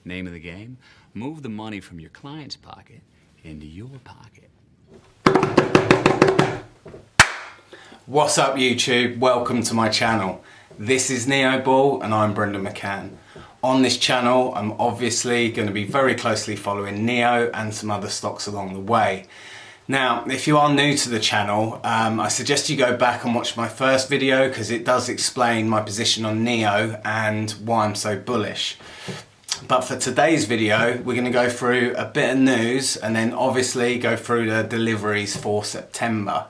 Name of the game? Move the money from your client's pocket into your pocket. What's up YouTube? Welcome to my channel. This is Neo Bull and I'm Brendan McCann. On this channel I'm obviously going to be very closely following Neo and some other stocks along the way. Now if you are new to the channel, I suggest you go back and watch my first video because it does explain my position on Neo and why I'm so bullish. But for today's video we're going to go through a bit of news and then obviously go through the deliveries for September.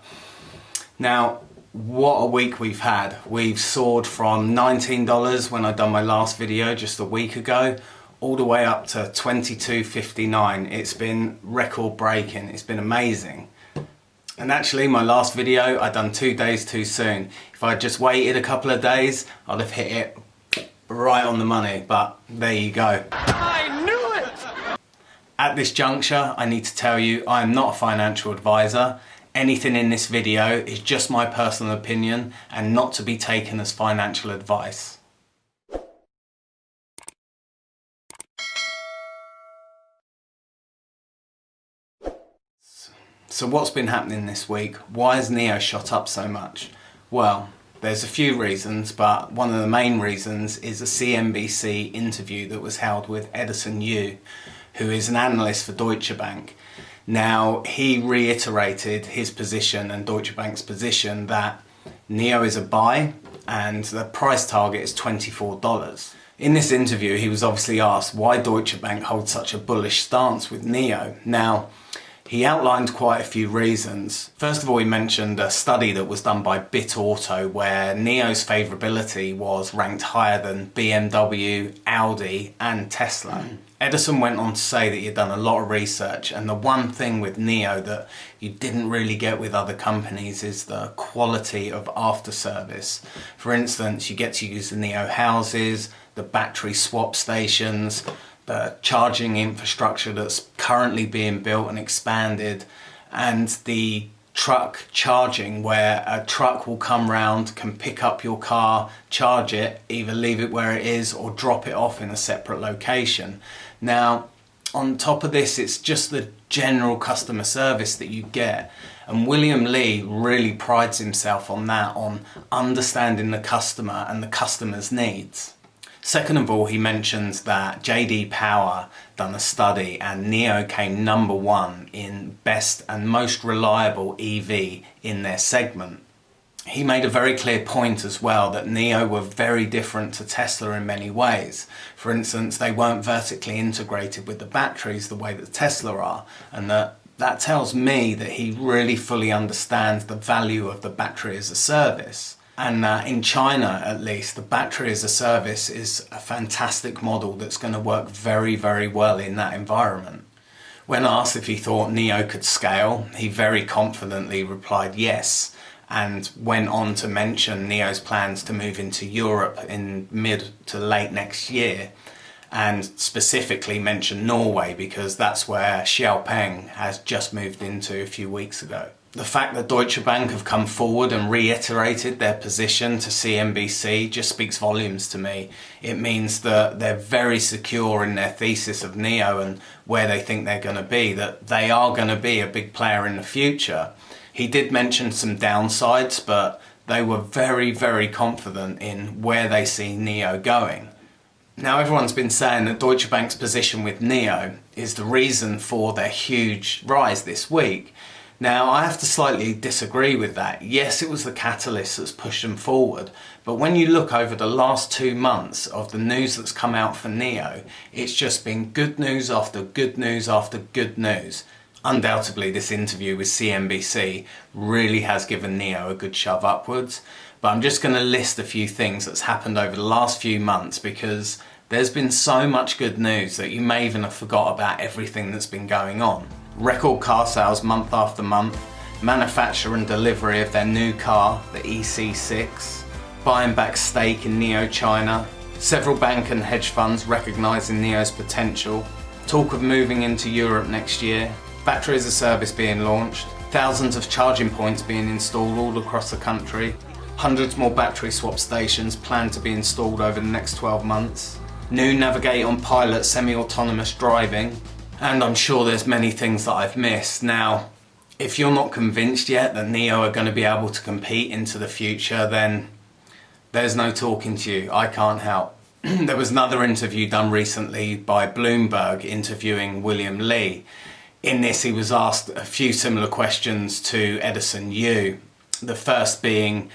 Now what a week we've had. We've soared from $19 when I done my last video just a week ago all the way up to $22.59. It's been record breaking. It's been amazing. And actually my last video I done 2 days too soon. If I just waited a couple of days I'd have hit it right on the money, but there you go. I knew it! At this juncture I need to tell you I am not a financial advisor. Anything in this video is just my personal opinion and not to be taken as financial advice. So what's been happening this week? Why has Neo shot up so much? Well, there's a few reasons, but one of the main reasons is a CNBC interview that was held with Edison Yu, who is an analyst for Deutsche Bank. Now, he reiterated his position and Deutsche Bank's position that Neo is a buy and the price target is $24. In this interview, he was obviously asked why Deutsche Bank holds such a bullish stance with Neo. Now, he outlined quite a few reasons. First of all, he mentioned a study that was done by BitAuto where Neo's favourability was ranked higher than BMW, Audi and Tesla. Edison went on to say that he'd done a lot of research and the one thing with Neo that you didn't really get with other companies is the quality of after service. For instance, you get to use the Neo houses, the battery swap stations, the charging infrastructure that's currently being built and expanded, and the truck charging where a truck will come round, can pick up your car, charge it, either leave it where it is or drop it off in a separate location. Now on top of this it's just the general customer service that you get, and William Lee really prides himself on that, on understanding the customer and the customer's needs. Second of all, he mentions that JD Power done a study and Neo came #1 in best and most reliable EV in their segment. He made a very clear point as well that Neo were very different to Tesla in many ways. For instance, they weren't vertically integrated with the batteries the way that Tesla are, and that tells me that he really fully understands the value of the battery as a service. And in China, at least, the battery as a service is a fantastic model that's going to work very, very well in that environment. When asked if he thought Neo could scale, he very confidently replied yes, and went on to mention Neo's plans to move into Europe in mid to late next year, and specifically mentioned Norway because that's where Xiaopeng has just moved into a few weeks ago. The fact that Deutsche Bank have come forward and reiterated their position to CNBC just speaks volumes to me. It means that they're very secure in their thesis of Neo and where they think they're going to be, that they are going to be a big player in the future. He did mention some downsides, but they were very, very confident in where they see Neo going. Now everyone's been saying that Deutsche Bank's position with Neo is the reason for their huge rise this week. Now I have to slightly disagree with that. Yes, it was the catalyst that's pushed them forward, but when you look over the last 2 months of the news that's come out for Neo, it's just been good news after good news after good news. Undoubtedly this interview with CNBC really has given Neo a good shove upwards, but I'm just going to list a few things that's happened over the last few months because there's been so much good news that you may even have forgot about everything that's been going on. Record car sales month after month, manufacture and delivery of their new car, the EC6, buying back stake in Neo China, several bank and hedge funds recognising Neo's potential, talk of moving into Europe next year, battery as a service being launched, thousands of charging points being installed all across the country, hundreds more battery swap stations planned to be installed over the next 12 months, new Navigate on Pilot semi-autonomous driving, and I'm sure there's many things that I've missed. Now, if you're not convinced yet that NIO are going to be able to compete into the future, then there's no talking to you. I can't help. There was another interview done recently by Bloomberg interviewing William Lee. In this, he was asked a few similar questions to Edison Yu. The first being,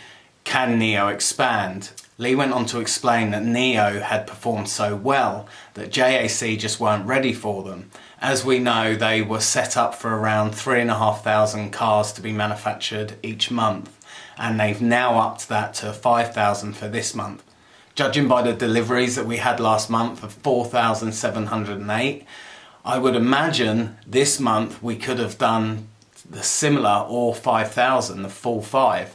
can NIO expand? Lee went on to explain that NIO had performed so well that JAC just weren't ready for them. As we know, they were set up for around 3,500 cars to be manufactured each month, and they've now upped that to 5,000 for this month. Judging by the deliveries that we had last month of 4,708, I would imagine this month we could have done the similar or 5,000, the full 5.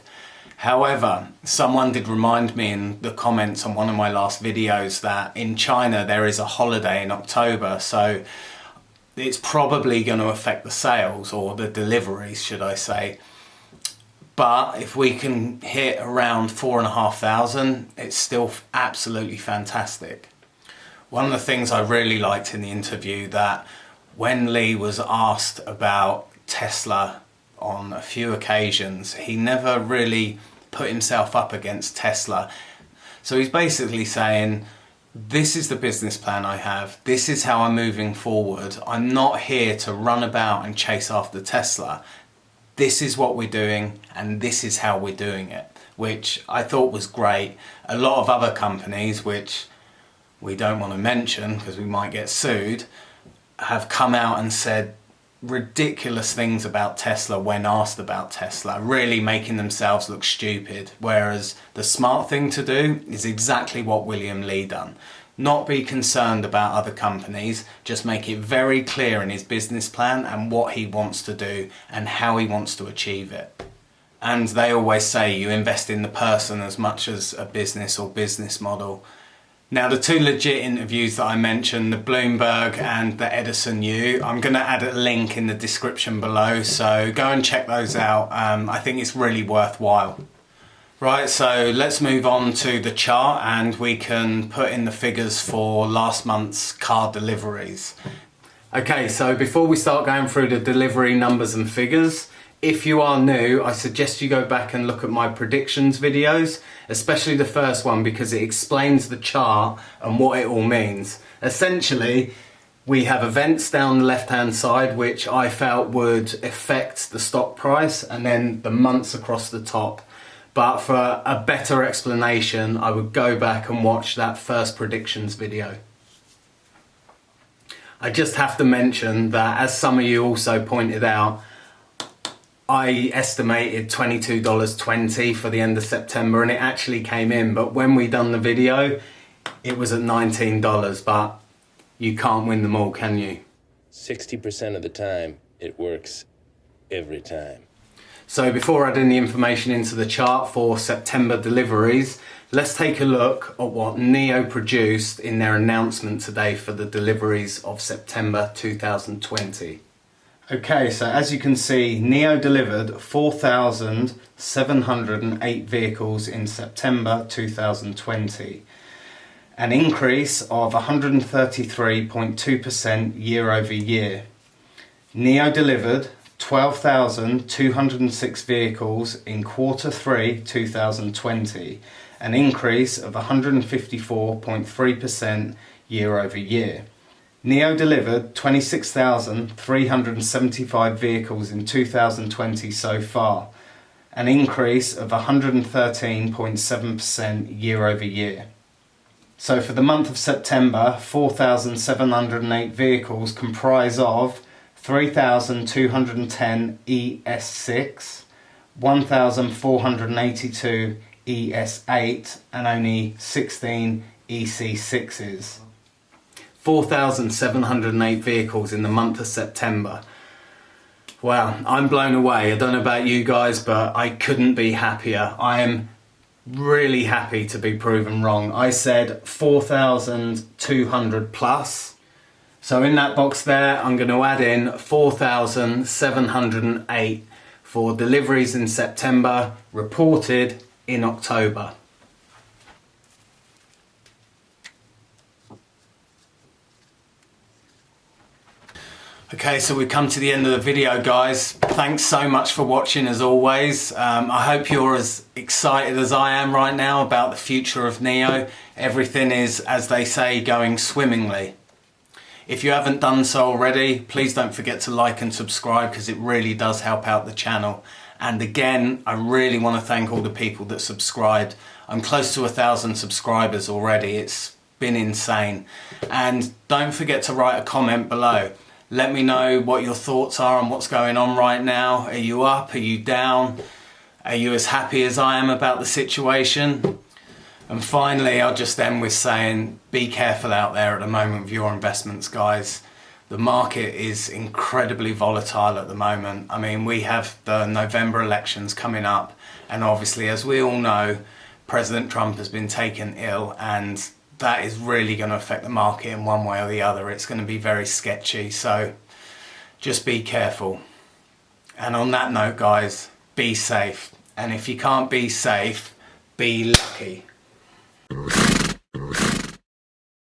However, someone did remind me in the comments on one of my last videos that in China there is a holiday in October, so it's probably going to affect the sales, or the deliveries should I say. But if we can hit around 4,500, it's still absolutely fantastic. One of the things I really liked in the interview, that when Lee was asked about Tesla on a few occasions, he never really put himself up against Tesla. So he's basically saying, this is the business plan I have, this is how I'm moving forward, I'm not here to run about and chase after Tesla. This is what we're doing and this is how we're doing it, which I thought was great. A lot of other companies, which we don't want to mention because we might get sued, have come out and said ridiculous things about Tesla when asked about Tesla, really making themselves look stupid. Whereas the smart thing to do is exactly what William Lee done. Not be concerned about other companies, just make it very clear in his business plan and what he wants to do and how he wants to achieve it. And they always say you invest in the person as much as a business or business model. Now, the two legit interviews that I mentioned, the Bloomberg and the Edison Yu, I'm going to add a link in the description below, so go and check those out. I think it's really worthwhile. Right, so let's move on to the chart and we can put in the figures for last month's car deliveries. Okay, so before we start going through the delivery numbers and figures, if you are new, I suggest you go back and look at my predictions videos, especially the first one, because it explains the chart and what it all means. Essentially, we have events down the left-hand side, which I felt would affect the stock price, and then the months across the top. But for a better explanation, I would go back and watch that first predictions video. I just have to mention that, as some of you also pointed out, I estimated $22.20 for the end of September, and it actually came in, but when we done the video it was at $19. But you can't win them all, can you? 60% of the time it works every time. So before adding the information into the chart for September deliveries, let's take a look at what NIO produced in their announcement today for the deliveries of September 2020. Okay, so as you can see, NIO delivered 4,708 vehicles in September 2020, an increase of 133.2% year over year. NIO delivered 12,206 vehicles in Q3 2020, an increase of 154.3% year over year. NIO delivered 26,375 vehicles in 2020 so far, an increase of 113.7% year over year. So for the month of September, 4,708 vehicles comprise of 3,210 ES6, 1,482 ES8 and only 16 EC6s. 4,708 vehicles in the month of September. Wow, I'm blown away. I don't know about you guys, but I couldn't be happier. I am really happy to be proven wrong. I said 4,200 plus. So in that box there, I'm going to add in 4,708 for deliveries in September, reported in October. Okay, so we've come to the end of the video, guys. Thanks so much for watching as always. I hope you're as excited as I am right now about the future of NEO. Everything is, as they say, going swimmingly. If you haven't done so already, please don't forget to like and subscribe because it really does help out the channel. And again, I really want to thank all the people that subscribed. I'm close to 1,000 subscribers already. It's been insane. And don't forget to write a comment below. Let me know what your thoughts are on what's going on right now. Are you up? Are you down? Are you as happy as I am about the situation? And finally, I'll just end with saying, be careful out there at the moment with your investments, guys. The market is incredibly volatile at the moment. I mean, we have the November elections coming up. And obviously, as we all know, President Trump has been taken ill, and that is really going to affect the market in one way or the other. It's going to be very sketchy, so just be careful. And on that note, guys, be safe. And if you can't be safe, be lucky.